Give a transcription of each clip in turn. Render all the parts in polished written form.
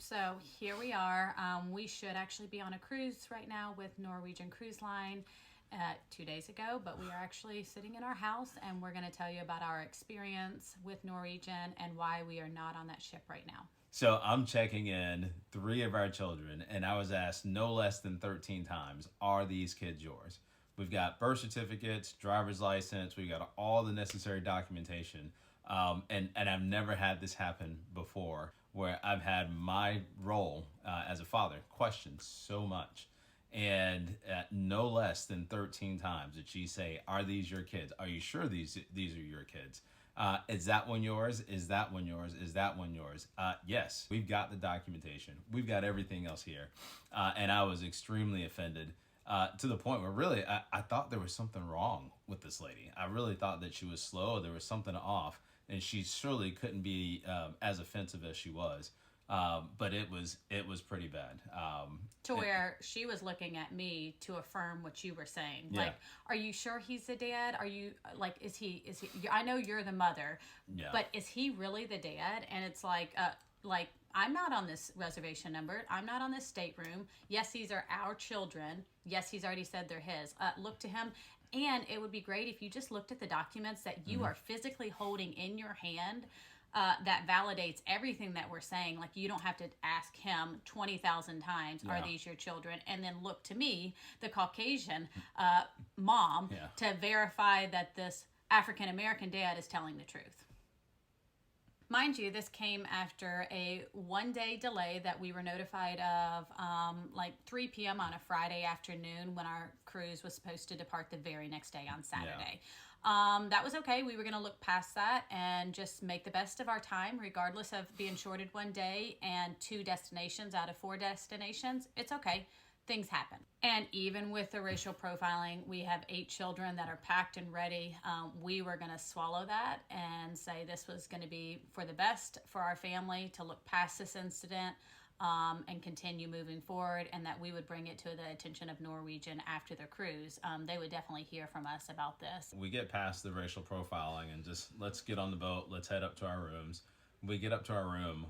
So here we are. We should actually be on a cruise right now with Norwegian Cruise Line 2 days ago, but we are actually sitting in our house and we're going to tell you about our experience with Norwegian and why we are not on that ship right now. So I'm checking in 3 of our children, and I was asked no less than 13 times, are these kids yours? We've got birth certificates, driver's license, we got all the necessary documentation. And I've never had this happen before where I've had my role as a father questioned so much. And no less than 13 times did she say, are these your kids? Are you sure these are your kids? Is that one yours? Is that one yours? Is that one yours? Yes, we've got the documentation. We've got everything else here. And I was extremely offended to the point where really I thought there was something wrong with this lady. I really thought that she was slow. There was something off. And she surely couldn't be as offensive as she was. But it was pretty bad. Where she was looking at me to affirm what you were saying. Yeah. Like, are you sure he's the dad? Are you like, is he, I know you're the mother, Yeah. but is he really the dad? And it's like, I'm not on this reservation number. I'm not on this stateroom. Yes, these are our children. Yes, he's already said they're his. Look to him. And it would be great if you just looked at the documents that you are physically holding in your hand. That validates everything that we're saying. Like, you don't have to ask him 20,000 times, are these your children? And then look to me, the Caucasian mom, to verify that this African-American dad is telling the truth. Mind you, this came after a 1-day delay that we were notified of, like 3 p.m. on a Friday afternoon when our cruise was supposed to depart the very next day on Saturday. That was okay. We were going to look past that and just make the best of our time, regardless of being shorted 1 day and 2 destinations out of 4 destinations. It's okay. Things happen. And even with the racial profiling, we have 8 children that are packed and ready. We were going to swallow that and say this was going to be for the best for our family, to look past this incident and continue moving forward, and that we would bring it to the attention of Norwegian after the cruise. They would definitely hear from us about this. We get past the racial profiling and just let's get on the boat. Let's head up to our rooms. We get up to our room.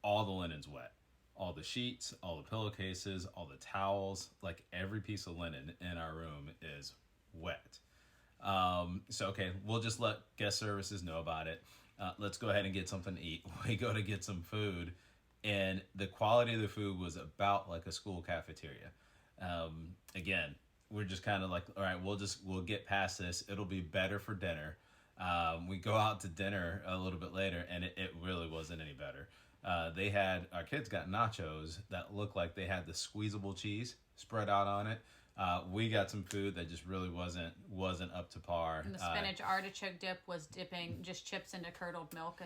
All the linen's wet. All the sheets, all the pillowcases, all the towels, like every piece of linen in our room is wet. So, okay, we'll just let guest services know about it. Let's go ahead and get something to eat. We go to get some food, and the quality of the food was about like a school cafeteria. Again, we're just kind of like, all right, we'll get past this. It'll be better for dinner. We go out to dinner a little bit later, and it really wasn't any better. Our kids got nachos that looked like they had the squeezable cheese spread out on it. We got some food that just really wasn't up to par. And the spinach artichoke dip was dipping just chips into curdled milk.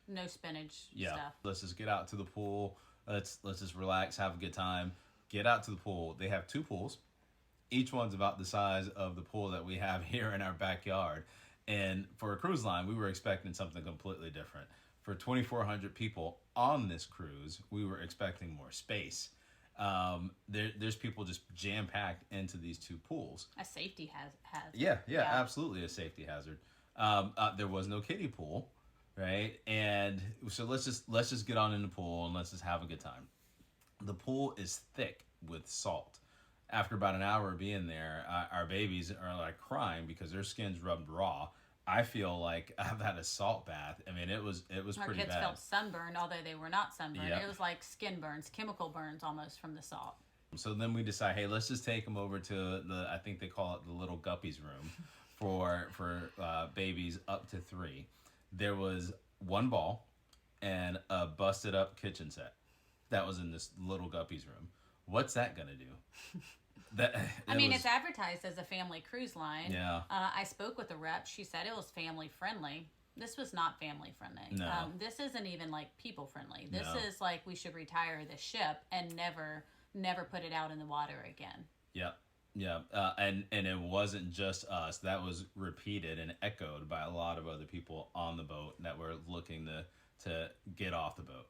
No spinach stuff. Let's just get out to the pool. Let's just relax, have a good time. Get out to the pool. They have 2 pools. Each one's about the size of the pool that we have here in our backyard. And for a cruise line, we were expecting something completely different. For 2,400 people on this cruise, we were expecting more space. There's people just jam-packed into these 2 pools. A safety hazard. Yeah, absolutely a safety hazard. There was no kiddie pool, right? And so let's just get on in the pool and let's just have a good time. The pool is thick with salt. After about an hour of being there, our babies are like crying because their skin's rubbed raw. I feel like I've had a salt bath. I mean, it was pretty bad. Our kids felt sunburned, although they were not sunburned. Yep. It was like skin burns, chemical burns almost from the salt. So then we decide, hey, let's just take them over to I think they call it the little guppies room for babies up to 3. There was 1 ball and a busted up kitchen set that was in this little guppies room. What's that gonna do? It's advertised as a family cruise line. Yeah. I spoke with the rep. She said it was family friendly. This was not family friendly. No. This isn't even like people friendly. This No. is like we should retire the ship and never put it out in the water again. Yep. Yeah. And it wasn't just us. That was repeated and echoed by a lot of other people on the boat that were looking to get off the boat.